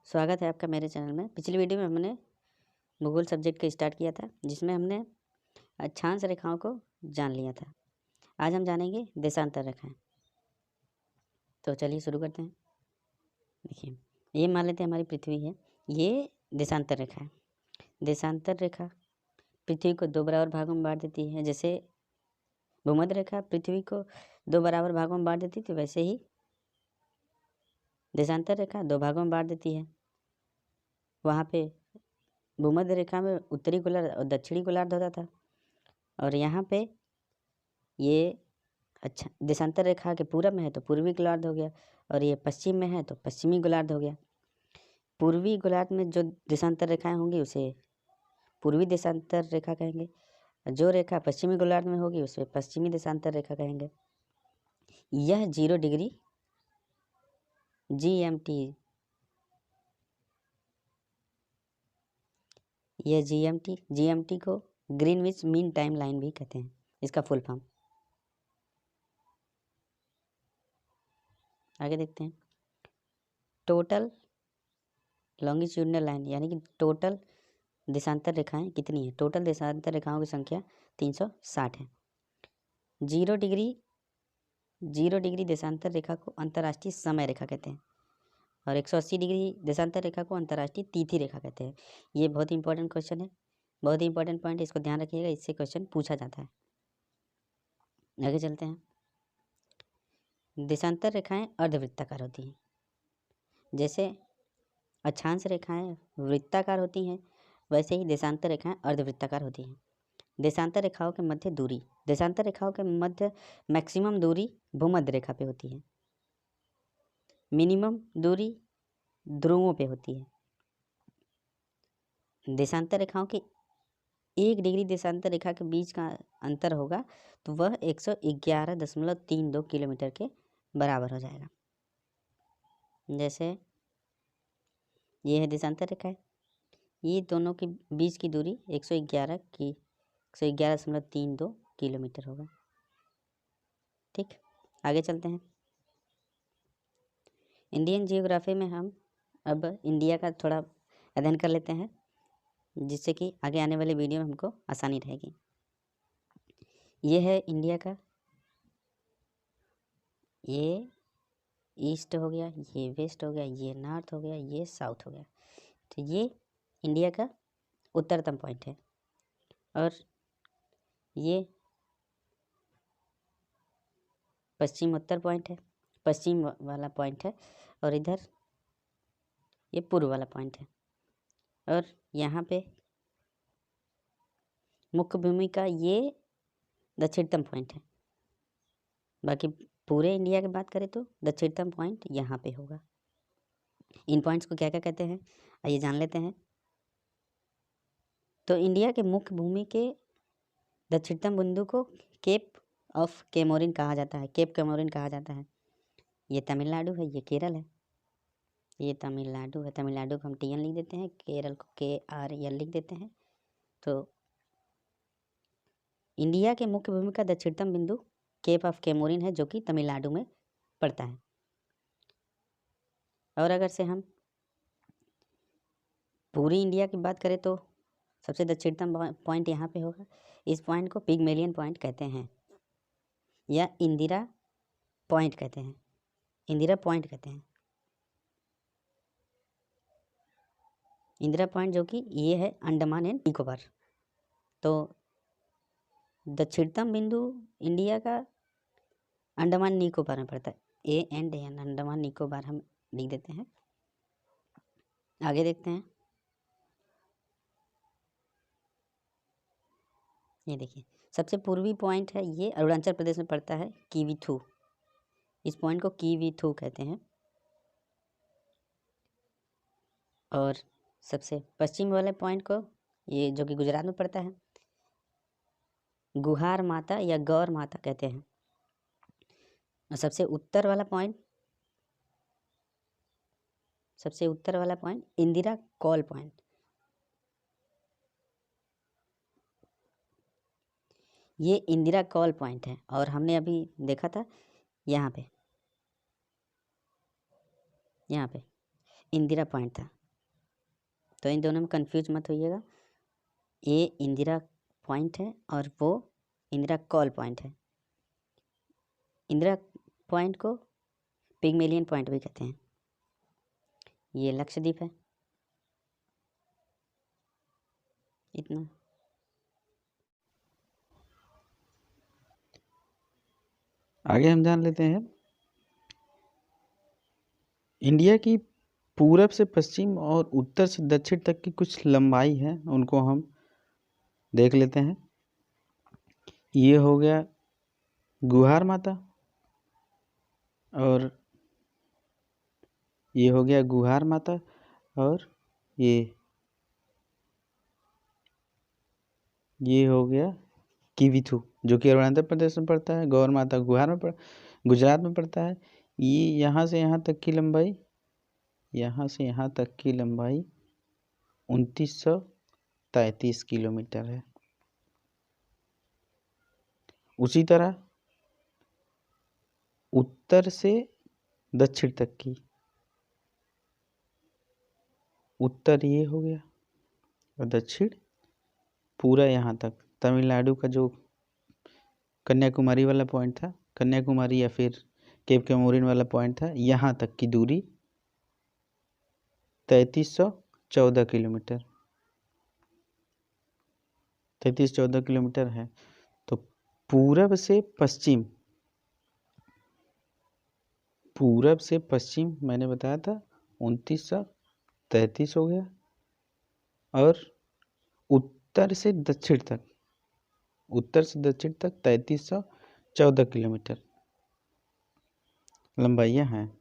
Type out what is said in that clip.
स्वागत है आपका मेरे चैनल में। पिछली वीडियो में हमने भूगोल सब्जेक्ट का स्टार्ट किया था, जिसमें हमने अक्षांश रेखाओं को जान लिया था। आज हम जानेंगे देशांतर रेखाएं। तो चलिए शुरू करते हैं। देखिए, ये मान लेते हैं हमारी पृथ्वी है, ये देशांतर रेखा है। देशांतर रेखा पृथ्वी को दो बराबर भागों में बांट देती है। जैसे भूमध्य रेखा पृथ्वी को दो बराबर भागों में बांट देती, तो वैसे ही देशांतर रेखा दो भागों में बांट देती है। वहाँ पे भूमध्य रेखा में उत्तरी गोलार्ध और दक्षिणी गोलार्ध होता था, और यहाँ पे ये अच्छा देशांतर रेखा के पूरब में है तो पूर्वी गोलार्ध हो गया, और ये पश्चिम में है तो पश्चिमी गोलार्ध हो गया। पूर्वी गोलार्ध में जो देशांतर रेखाएं होंगी उसे पूर्वी देशांतर रेखा कहेंगे, जो रेखा पश्चिमी गोलार्ध में होगी उसे पश्चिमी देशांतर रेखा कहेंगे। यह 0 डिग्री GMT, यह GMT को ग्रीनविच मीन टाइम लाइन भी कहते हैं, इसका फुल फॉर्म। आगे देखते हैं। टोटल लॉन्गिट्यूडिनल लाइन यानी कि टोटल देशांतर रेखाएं कितनी है? टोटल देशांतर रेखाओं की संख्या 360 है। 0 डिग्री देशांतर रेखा को अंतर्राष्ट्रीय समय रेखा कहते हैं, और 180 डिग्री देशांतर रेखा को अंतर्राष्ट्रीय तिथि रेखा कहते हैं। ये बहुत इंपॉर्टेंट क्वेश्चन है, बहुत ही इंपॉर्टेंट पॉइंट, इसको ध्यान रखिएगा, इससे क्वेश्चन पूछा जाता है। आगे चलते हैं। देशांतर रेखाएं अर्धवृत्ताकार होती हैं। जैसे अक्षांश रेखाएं वृत्ताकार होती हैं, वैसे ही देशांतर रेखाएं अर्धवृत्ताकार होती हैं। देशांतर रेखाओं के मध्य दूरी, देशांतर रेखाओं के मध्य मैक्सिमम दूरी भूमध्य रेखा पे होती है, मिनिमम दूरी ध्रुवों पे होती है। देशांतर रेखाओं के 1 डिग्री देशांतर रेखा के बीच का अंतर होगा तो वह 111.32 किलोमीटर के बराबर हो जाएगा। जैसे ये है देशांतर रेखा है, ये दोनों के बीच की दूरी 111.32 किलोमीटर होगा। ठीक, आगे चलते हैं। इंडियन जियोग्राफी में हम अब इंडिया का थोड़ा अध्ययन कर लेते हैं, जिससे कि आगे आने वाले वीडियो में हमको आसानी रहेगी। ये है इंडिया का, ये ईस्ट हो गया, ये वेस्ट हो गया, ये नॉर्थ हो गया, ये साउथ हो गया। तो ये इंडिया का उत्तरतम पॉइंट है, और ये पश्चिम उत्तर पॉइंट है, पश्चिम वाला पॉइंट है, और इधर ये पूर्व वाला पॉइंट है, और यहाँ पे मुख्य भूमि का ये दक्षिणतम पॉइंट है। बाकी पूरे इंडिया की बात करें तो दक्षिणतम पॉइंट यहाँ पे होगा। इन पॉइंट्स को क्या क्या कहते हैं आइए जान लेते हैं। तो इंडिया के मुख्य भूमि के दक्षिणतम बिंदु को केप ऑफ कैमोरिन कहा जाता है, केप कैमोरिन कहा जाता है। ये तमिलनाडु है, ये केरल है। ये तमिलनाडु है, तमिलनाडु को हम TN लिख देते हैं, केरल को KRL लिख देते हैं। तो इंडिया के मुख्य भूमि का दक्षिणतम बिंदु केप ऑफ कैमोरिन है, जो कि तमिलनाडु में पड़ता है। और अगर से हम पूरी इंडिया की बात करें तो सबसे दक्षिणतम पॉइंट यहाँ पे होगा। इस पॉइंट को पिगमेलियन पॉइंट कहते हैं, या इंदिरा पॉइंट कहते हैं, इंदिरा पॉइंट कहते हैं। इंदिरा पॉइंट जो कि ये है अंडमान एंड निकोबार। तो दक्षिणतम बिंदु इंडिया का अंडमान निकोबार में पड़ता है, ANDN, अंडमान निकोबार हम लिख देते हैं। आगे देखते हैं। ये देखिए, सबसे पूर्वी पॉइंट है, ये अरुणाचल प्रदेश में पड़ता है, किवीथू। इस पॉइंट को किवीथू कहते हैं। और सबसे पश्चिम वाले पॉइंट को, ये जो कि गुजरात में पड़ता है, गुहार माता या गौर माता कहते हैं। और सबसे उत्तर वाला पॉइंट इंदिरा कॉल पॉइंट। ये इंदिरा कॉल पॉइंट है, और हमने अभी देखा था यहाँ पे इंदिरा पॉइंट था, तो इन दोनों में कंफ्यूज मत होइएगा। ये इंदिरा पॉइंट है और वो इंदिरा कॉल पॉइंट है। इंदिरा पॉइंट को पिग्मेलियन पॉइंट भी कहते हैं। ये लक्षद्वीप है। इतना। आगे हम जान लेते हैं इंडिया की पूरब से पश्चिम और उत्तर से दक्षिण तक की कुछ लंबाई है, उनको हम देख लेते हैं। ये हो गया गुहार माता, और ये हो गया गुहार माता, और ये हो गया किविथु, जो कि अरुणाचल प्रदेश में पड़ता है। गौर माता गुहार में गुजरात में पड़ता है। ये यहाँ से यहाँ तक की लंबाई, यहाँ से यहाँ तक की लंबाई 2933 किलोमीटर है। उसी तरह उत्तर से दक्षिण तक की, उत्तर ये हो गया और दक्षिण पूरा यहाँ तक, तमिलनाडु का जो कन्याकुमारी वाला पॉइंट था, कन्याकुमारी या फिर केप कैमोरिन वाला पॉइंट था, यहाँ तक की दूरी 3314 किलोमीटर, 3314 किलोमीटर है। तो पूरब से पश्चिम, पूरब से पश्चिम मैंने बताया था 2933 हो गया, और उत्तर से दक्षिण तक, उत्तर से दक्षिण तक 3314 किलोमीटर लंबाइयाँ हैं।